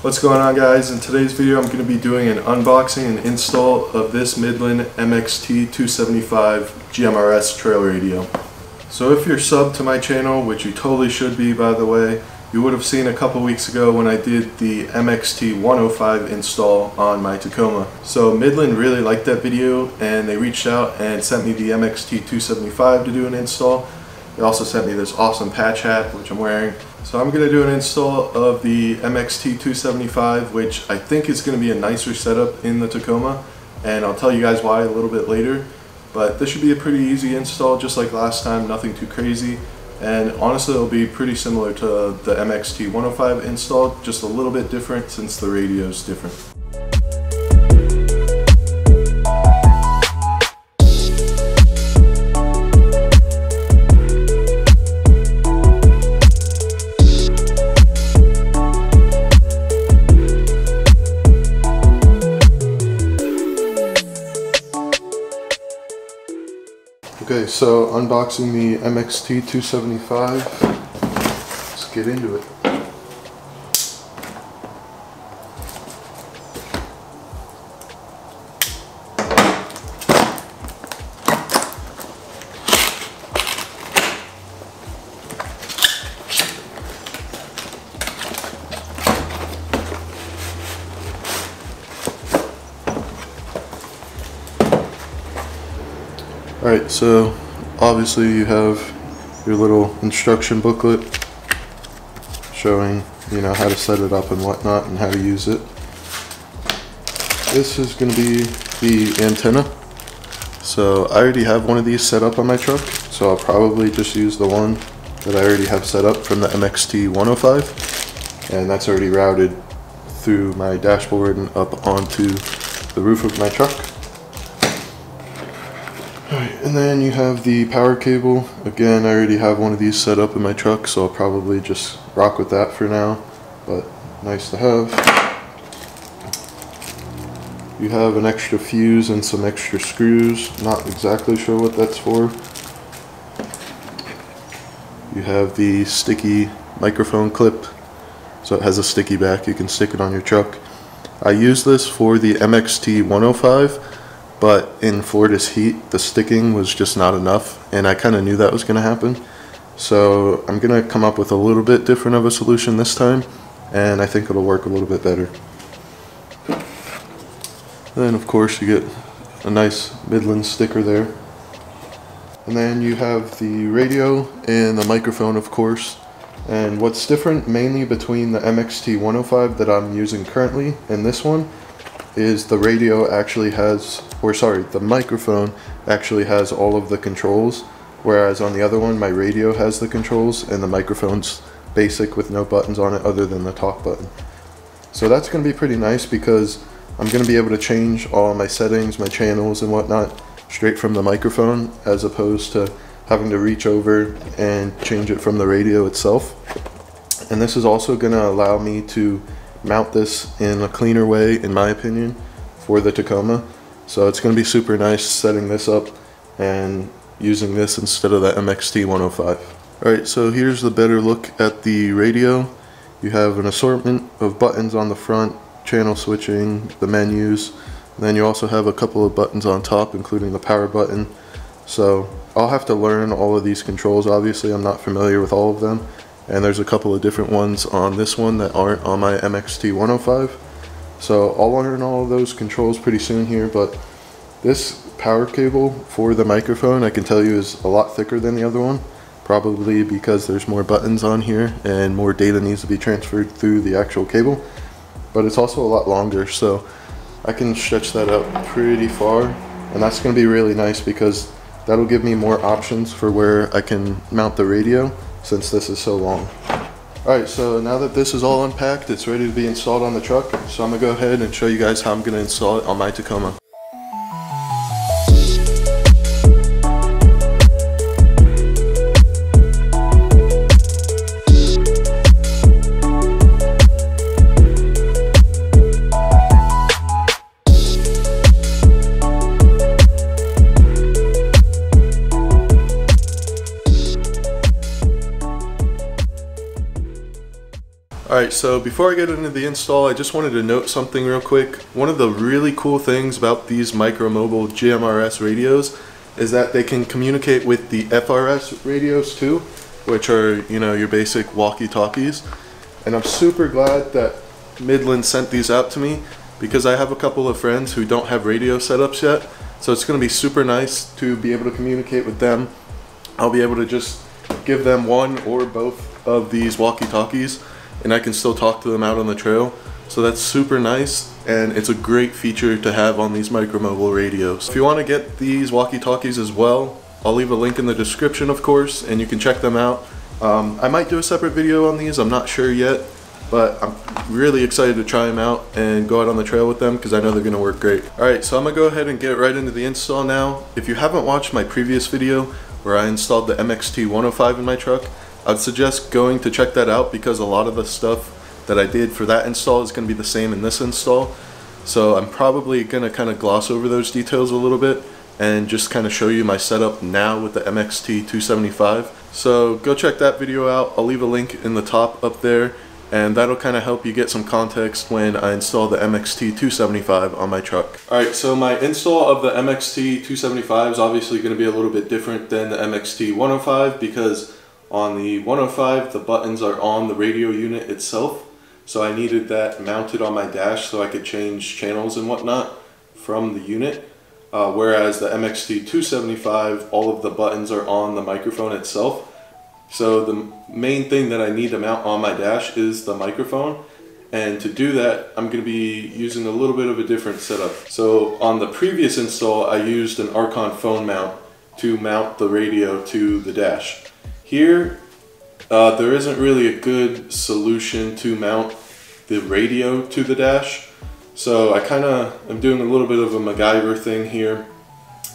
What's going on, guys? In today's video I'm going to be doing an unboxing and install of this Midland MXT275 GMRS trail radio. So if you're subbed to my channel, which you totally should be by the way, you would have seen a couple weeks ago when I did the MXT105 install on my Tacoma. So Midland really liked that video and they reached out and sent me the MXT275 to do an install. They also sent me this awesome patch hat, which I'm wearing. So I'm going to do an install of the MXT275, which I think is going to be a nicer setup in the Tacoma, and I'll tell you guys why a little bit later. But this should be a pretty easy install, just like last time, nothing too crazy. And honestly, it'll be pretty similar to the MXT105 install, just a little bit different since the radio is different. Okay, so unboxing the MXT275, let's get into it. Alright, so obviously you have your little instruction booklet showing, how to set it up and whatnot and how to use it. This is going to be the antenna. So I already have one of these set up on my truck, so I'll probably just use the one that I already have set up from the MXT105, and that's already routed through my dashboard and up onto the roof of my truck. And then you have the power cable. Again, I already have one of these set up in my truck, so I'll probably just rock with that for now, but nice to have. You have an extra fuse and some extra screws. Not exactly sure what that's for. You have the sticky microphone clip, so it has a sticky back. You can stick it on your truck. I use this for the MXT105. But in Florida's heat, the sticking was just not enough, and I kind of knew that was going to happen. So I'm going to come up with a little bit different of a solution this time, and I think it'll work a little bit better. Then of course you get a nice Midland sticker there. And then you have the radio and the microphone, of course. And what's different mainly between the MXT105 that I'm using currently and this one is the radio actually has, the microphone actually has all of the controls, whereas on the other one my radio has the controls and the microphone's basic with no buttons on it other than the talk button. So that's going to be pretty nice because I'm going to be able to change all my settings, my channels and whatnot straight from the microphone, as opposed to having to reach over and change it from the radio itself. And this is also going to allow me to mount this in a cleaner way, in my opinion, for the Tacoma. So it's going to be super nice setting this up and using this instead of the MXT105. Alright, so here's the better look at the radio. You have an assortment of buttons on the front, channel switching, the menus, and then you also have a couple of buttons on top, including the power button. So I'll have to learn all of these controls. Obviously I'm not familiar with all of them, and there's a couple of different ones on this one that aren't on my MXT105. So I'll learn all of those controls pretty soon here, but this power cable for the microphone I can tell you is a lot thicker than the other one, probably because there's more buttons on here and more data needs to be transferred through the actual cable, but it's also a lot longer, so I can stretch that out pretty far, and that's going to be really nice because that'll give me more options for where I can mount the radio, since this is so long. Alright, so now that this is all unpacked, it's ready to be installed on the truck, so I'm going to go ahead and show you guys how I'm going to install it on my Tacoma. Alright, so before I get into the install, I just wanted to note something real quick. One of the really cool things about these micro-mobile GMRS radios is that they can communicate with the FRS radios too, which are, you know, your basic walkie-talkies. And I'm super glad that Midland sent these out to me, because I have a couple of friends who don't have radio setups yet. So it's going to be super nice to be able to communicate with them. I'll be able to just give them one or both of these walkie-talkies, and I can still talk to them out on the trail. So that's super nice, and it's a great feature to have on these micro-mobile radios. If you want to get these walkie-talkies as well, I'll leave a link in the description, of course, and you can check them out. I might do a separate video on these, I'm not sure yet, but I'm really excited to try them out and go out on the trail with them, because I know they're going to work great. Alright, so I'm going to go ahead and get right into the install now. If you haven't watched my previous video where I installed the MXT275 in my truck, I'd suggest going to check that out, because a lot of the stuff that I did for that install is going to be the same in this install. So I'm probably going to kind of gloss over those details a little bit and just kind of show you my setup now with the MXT275. So go check that video out. I'll leave a link in the top up there, and that'll kind of help you get some context when I install the MXT275 on my truck. Alright, so my install of the MXT275 is obviously going to be a little bit different than the MXT105, because on the 105 the buttons are on the radio unit itself. So I needed that mounted on my dash so I could change channels and whatnot from the unit. Whereas the MXT275, all of the buttons are on the microphone itself. So the main thing that I need to mount on my dash is the microphone. And to do that, I'm going to be using a little bit of a different setup. So on the previous install, I used an Archon phone mount to mount the radio to the dash. Here, there isn't really a good solution to mount the radio to the dash. So I'm doing a little bit of a MacGyver thing here,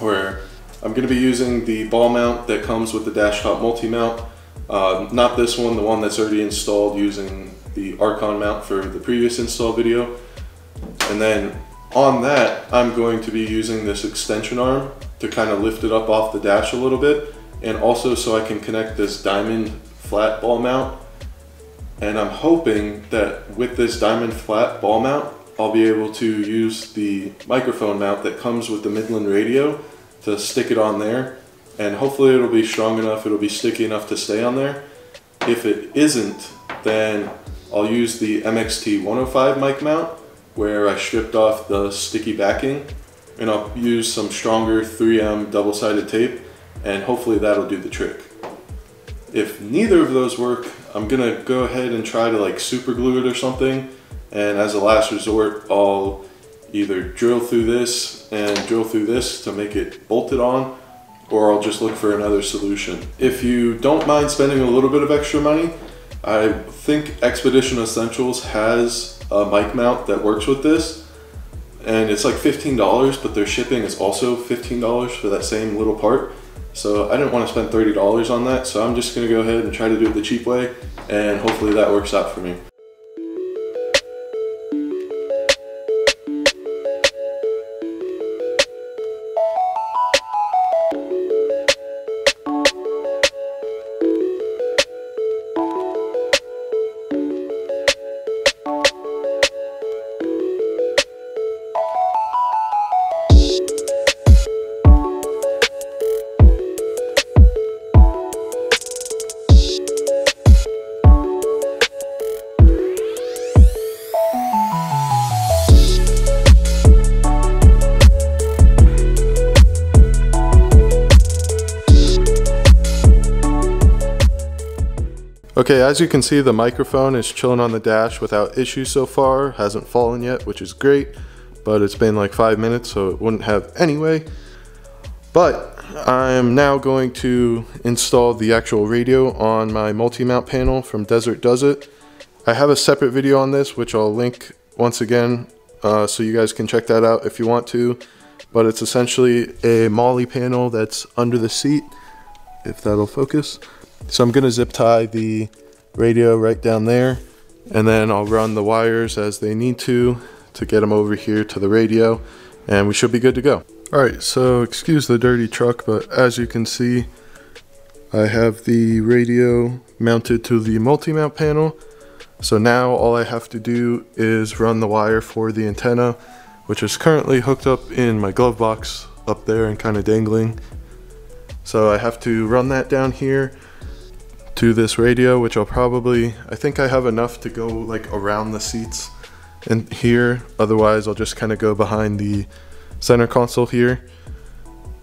where I'm going to be using the ball mount that comes with the Dashtop multi-mount. Not this one, the one that's already installed, using the Archon mount for the previous install video. And then on that, I'm going to be using this extension arm to kind of lift it up off the dash a little bit, and also so I can connect this diamond flat ball mount. And I'm hoping that with this diamond flat ball mount, I'll be able to use the microphone mount that comes with the Midland radio to stick it on there, and hopefully it'll be strong enough, it'll be sticky enough to stay on there. If it isn't, then I'll use the MXT105 mic mount, where I stripped off the sticky backing, and I'll use some stronger 3M double-sided tape, and hopefully that'll do the trick. If neither of those work, I'm gonna go ahead and try to like super glue it or something, and as a last resort, I'll either drill through this and drill through this to make it bolted on, or I'll just look for another solution. If you don't mind spending a little bit of extra money, I think Expedition Essentials has a mic mount that works with this, and it's like $15, but their shipping is also $15 for that same little part. So I didn't want to spend $30 on that, so I'm just going to go ahead and try to do it the cheap way, and hopefully that works out for me. Okay, as you can see, the microphone is chilling on the dash without issues so far. Hasn't fallen yet, which is great, but it's been like 5 minutes, so it wouldn't have anyway. But I'm now going to install the actual radio on my multi-mount panel from Desert Does It. I have a separate video on this, which I'll link once again, so you guys can check that out if you want to. But it's essentially a MOLLE panel that's under the seat, if that'll focus. So I'm going to zip tie the radio right down there, and then I'll run the wires as they need to get them over here to the radio, and we should be good to go. Alright, so excuse the dirty truck, but as you can see, I have the radio mounted to the multi-mount panel. So now all I have to do is run the wire for the antenna, which is currently hooked up in my glove box up there and kind of dangling. So I have to run that down here to this radio, which I think I have enough to go like around the seats in here. Otherwise I'll just kind of go behind the center console here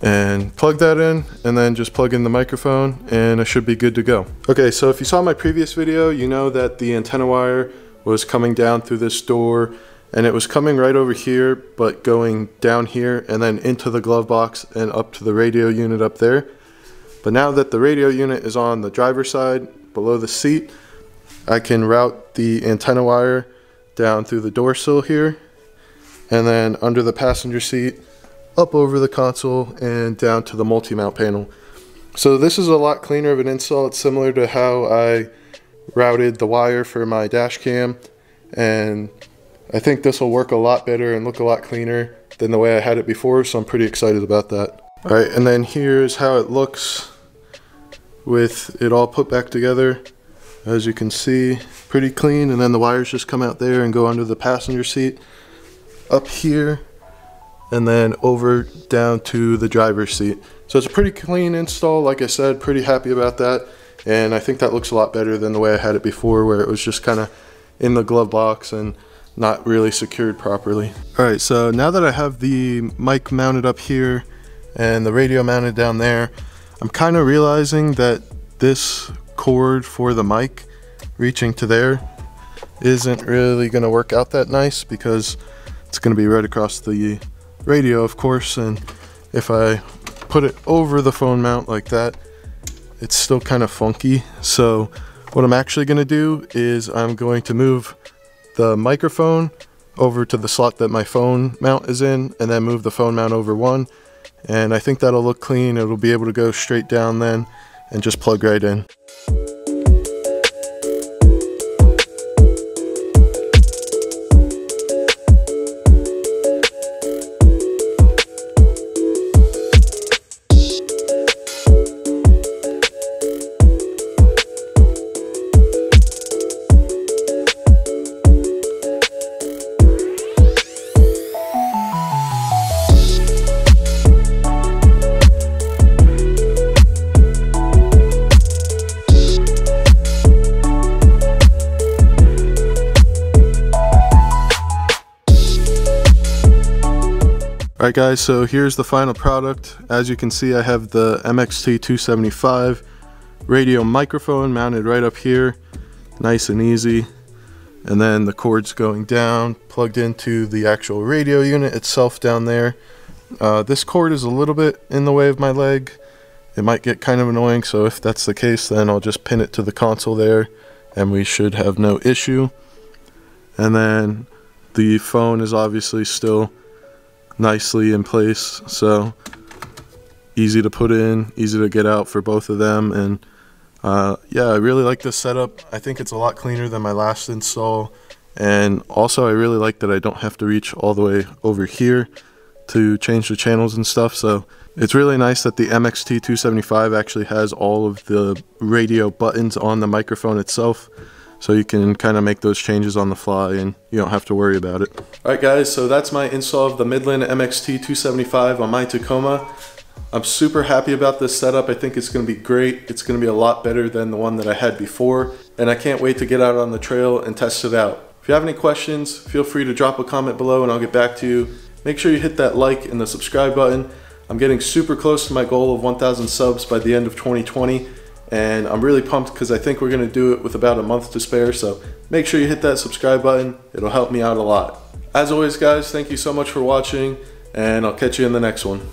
and plug that in, and then just plug in the microphone and I should be good to go. Okay, so if you saw my previous video, you know that the antenna wire was coming down through this door, and it was coming right over here but going down here and then into the glove box and up to the radio unit up there. But now that the radio unit is on the driver's side below the seat, I can route the antenna wire down through the door sill here and then under the passenger seat, up over the console and down to the multi-mount panel. So this is a lot cleaner of an install. It's similar to how I routed the wire for my dash cam, and I think this will work a lot better and look a lot cleaner than the way I had it before, so I'm pretty excited about that. Alright, and then here's how it looks with it all put back together. As you can see, pretty clean, and then the wires just come out there and go under the passenger seat, up here, and then over down to the driver's seat. So it's a pretty clean install, like I said, pretty happy about that. And I think that looks a lot better than the way I had it before, where it was just kind of in the glove box and not really secured properly. Alright, so now that I have the mic mounted up here and the radio mounted down there, I'm kind of realizing that this cord for the mic reaching to there isn't really going to work out that nice, because it's going to be right across the radio, of course, and if I put it over the phone mount like that, it's still kind of funky. So what I'm actually going to do is I'm going to move the microphone over to the slot that my phone mount is in, and then move the phone mount over one, and I think that'll look clean. It'll be able to go straight down then and just plug right in. Alright guys, so here's the final product. As you can see, I have the MXT275 radio microphone mounted right up here, nice and easy, and then the cord's going down, plugged into the actual radio unit itself down there. This cord is a little bit in the way of my leg. It might get kind of annoying, so if that's the case, then I'll just pin it to the console there and we should have no issue. And then the phone is obviously still nicely in place, so easy to put in, easy to get out for both of them. And yeah, I really like this setup. I think it's a lot cleaner than my last install, and also I really like that I don't have to reach all the way over here to change the channels and stuff. So it's really nice that the MXT275 actually has all of the radio buttons on the microphone itself, so you can kind of make those changes on the fly and you don't have to worry about it. Alright guys, so that's my install of the Midland MXT275 on my Tacoma. I'm super happy about this setup. I think it's going to be great. It's going to be a lot better than the one that I had before, and I can't wait to get out on the trail and test it out. If you have any questions, feel free to drop a comment below and I'll get back to you. Make sure you hit that like and the subscribe button. I'm getting super close to my goal of 1,000 subs by the end of 2020. And I'm really pumped because I think we're going to do it with about a month to spare, so make sure you hit that subscribe button. It'll help me out a lot. As always guys, thank you so much for watching, and I'll catch you in the next one.